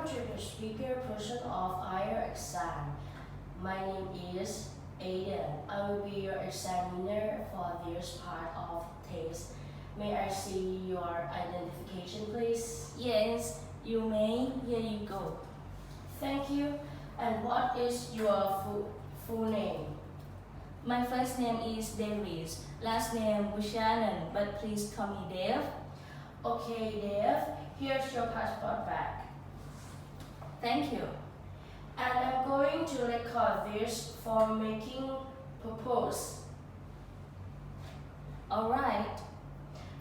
to the speaker portion of our exam. My name is Aiden. I will be your examiner for this part of test. May I see your identification, please? Yes, you may. Here you go. Thank you. And what is your full name? My first name is Davis, last name Bushanan, but please call me Dev. Okay, Dev, here's your passport back. Thank you. And I'm going to record this for making purpose. Alright.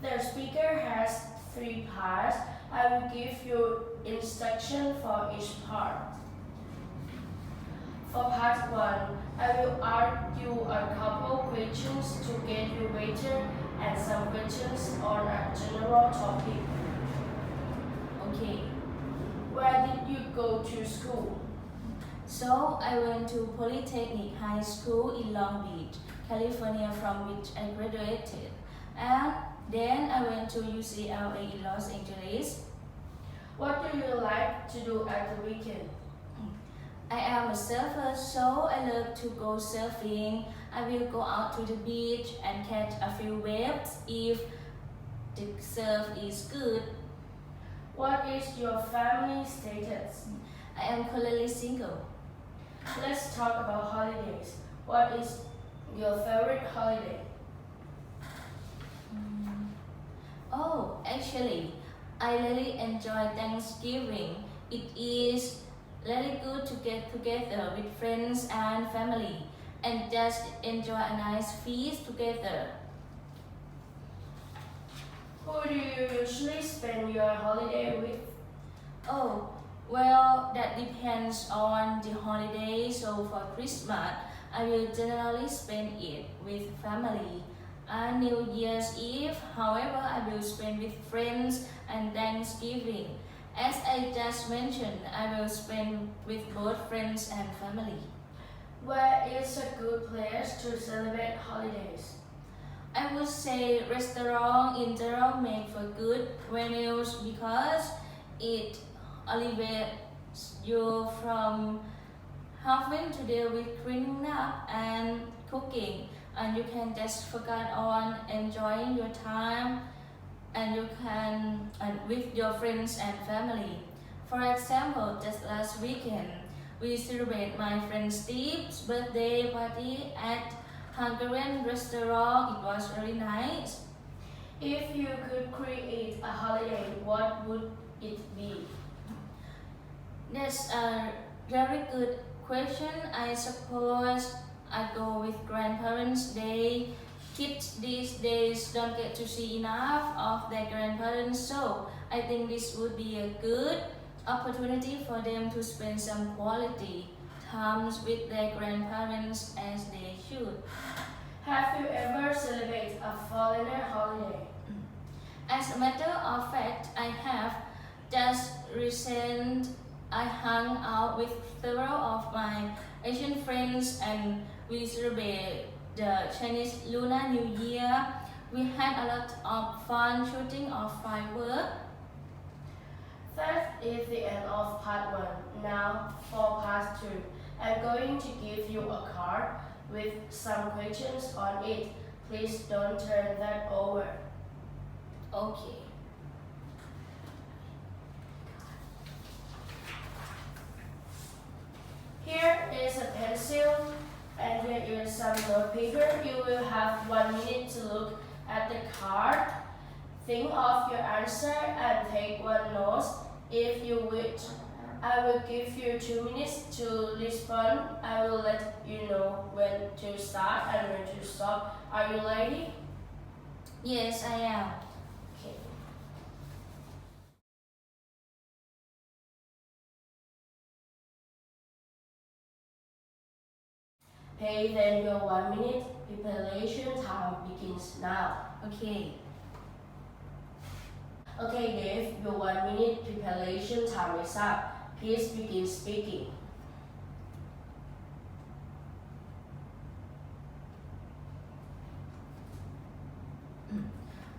The speaker has 3 parts. I will give you instruction for each part. For part 1, I will ask you a couple questions to get you better and some questions on a general topic. Okay. Where did you go to school? So I went to Polytechnic High School in Long Beach, California, from which I graduated. And then I went to UCLA in Los Angeles. What do you like to do at the weekend? I am a surfer, so I love to go surfing. I will go out to the beach and catch a few waves if the surf is good. What is your family status? I am currently single. Let's talk about holidays. What is your favorite holiday? Oh, actually, I really enjoy Thanksgiving. It is really good to get together with friends and family and just enjoy a nice feast together. Who do you usually spend your holiday with? Oh, well, that depends on the holiday. So for Christmas, I will generally spend it with family. And New Year's Eve, however, I will spend with friends and Thanksgiving. As I just mentioned, I will spend with both friends and family. Where is a good place to celebrate holidays? I would say restaurant in general make for good venues because it alleviates you from having to deal with cleaning up and cooking, and you can just focus on enjoying your time and with your friends and family. For example, just last weekend, we celebrated my friend Steve's birthday party at Hungarian restaurant. It was very nice. If you could create a holiday, what would it be? That's a very good question. I suppose I go with Grandparents' Day. Kids these days don't get to see enough of their grandparents, so I think this would be a good opportunity for them to spend some quality times with their grandparents as they should. Have you ever celebrated a foreigner holiday? As a matter of fact, I have. Just recent, I hung out with several of my Asian friends and we celebrated the Chinese Lunar New Year. We had a lot of fun shooting of fireworks. That is the end of part 1. Now for part 2. I'm going to give you a card with some questions on it. Please don't turn that over. Okay. Here is a pencil and there is some note paper. You will have 1 minute to look at the card. Think of your answer and take 1 note if you wish. I will give you 2 minutes to respond. I will let you know when to start and when to stop. Are you ready? Yes, I am. Okay. Okay, then your 1 minute preparation time begins now. Okay. Okay, Dave, your 1 minute preparation time is up. Please begin speaking.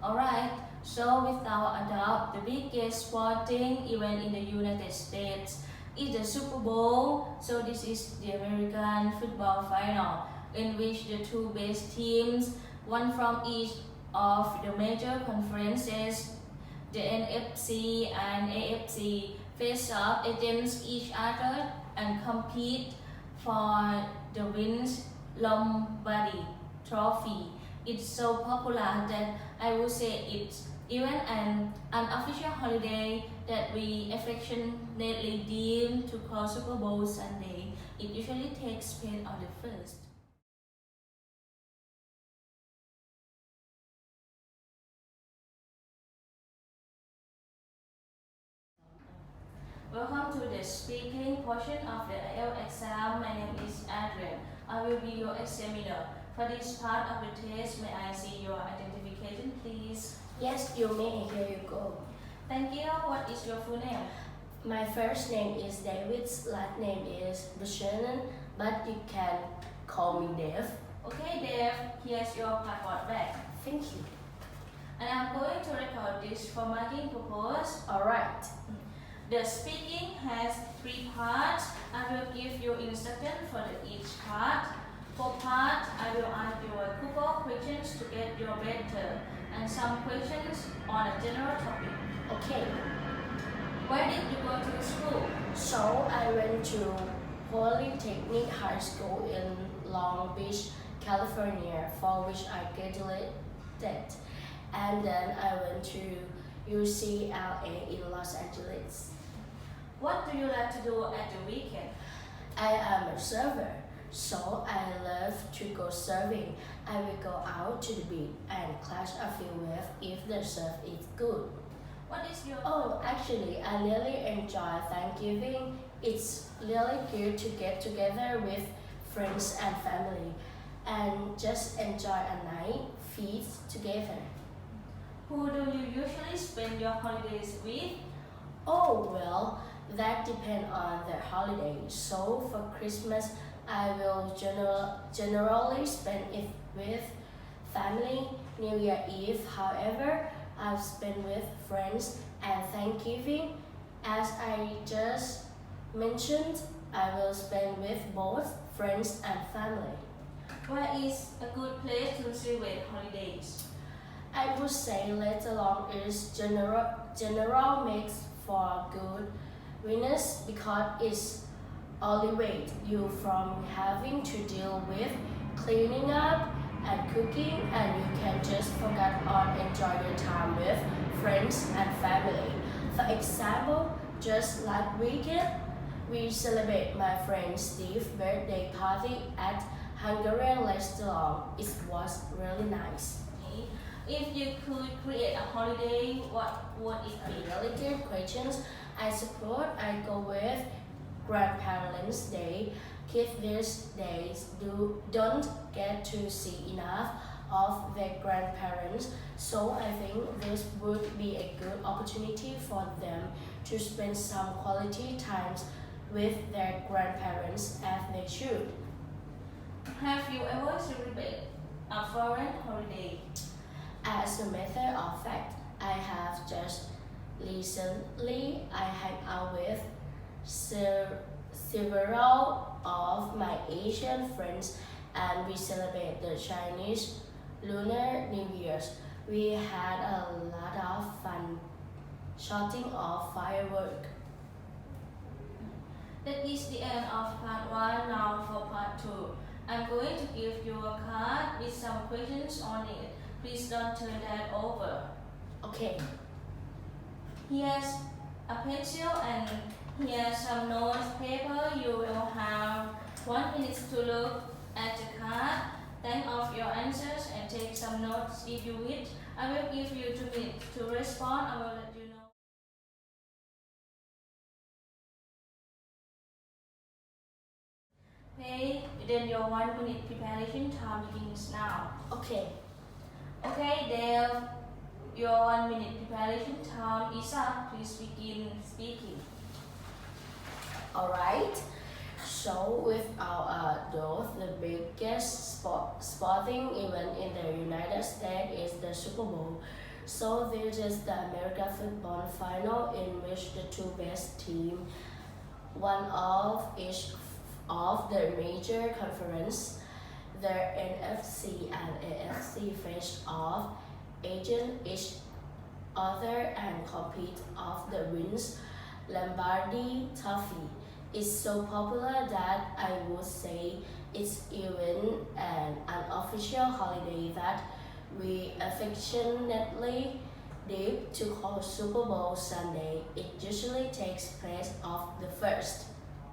Alright, So without a doubt, the biggest sporting event in the United States is the Super Bowl. So this is the American football final in which the two best teams, one from each of the major conferences, the NFC and AFC, face off against each other and compete for the Vince Lombardi trophy. It's so popular that I would say it's even an unofficial holiday that we affectionately deem to call Super Bowl Sunday. It usually takes place on the first. Welcome to the speaking portion of the IELTS exam. My name is Adrian. I will be your examiner. For this part of the test, may I see your identification, please? Yes, you may. Here you go. Thank you. What is your full name? My first name is David's last name is Buchanan, but you can call me Dave. Okay, Dave, here's your passport bag. Thank you. And I'm going to record this for marking purpose. Alright. The speaking has 3 parts. I will give you instruction for each part. For part, I will ask you a couple of questions to get your better and some questions on a general topic. Okay. Where did you go to school? So I went to Polytechnic High School in Long Beach, California, for which I graduated. And then I went to UCLA in Los Angeles. What do you like to do at the weekend? I am a surfer, so I love to go surfing. I will go out to the beach and catch a few waves if the surf is good. What is your... Oh, actually, I really enjoy Thanksgiving. It's really good to get together with friends and family and just enjoy a night feast together. Who do you usually spend your holidays with? Oh, well, that depends on the holiday. So for Christmas, I will generally spend it with family. New Year Eve, however, I'll spend with friends, and Thanksgiving, as I just mentioned, I will spend with both friends and family. Where is a good place to celebrate holidays? I would say let alone is general makes for good winners because it's alleviate you from having to deal with cleaning up and cooking, and you can just focus on enjoy your time with friends and family. For example, just last weekend, we celebrate my friend Steve's birthday party at Hungarian restaurant. It was really nice. If you could create a holiday, what would it be? Really good questions. I suppose I go with Grandparents' Day. Kids these days don't get to see enough of their grandparents, so I think this would be a good opportunity for them to spend some quality times with their grandparents as they should. Have you ever celebrated a foreign holiday? As a matter of fact, I have just recently I hang out with several of my Asian friends and we celebrate the Chinese Lunar New Year's. We had a lot of fun shooting off fireworks. That is the end of part 1. Now for part 2. I'm going to give you a card with some questions on it. Please don't turn that over. Okay. Here's a pencil and here's some notes paper. You will have 1 minute to look at the card, think of your answers and take some notes if you wish. I will give you 2 minutes to respond. I will let you know. Okay, then your 1 minute preparation time begins now. Okay. Okay, Dave, your 1 minute preparation time is up. Please begin speaking. Alright. So without a doubt, the biggest sporting event in the United States is the Super Bowl. So this is the American football final in which the two best teams, one of each of the major conference, the NFC and AFC face off against each other and compete of the wins. Lombardi Trophy is so popular that I would say it's even an unofficial holiday that we affectionately dip to call Super Bowl Sunday. It usually takes place on the 1st.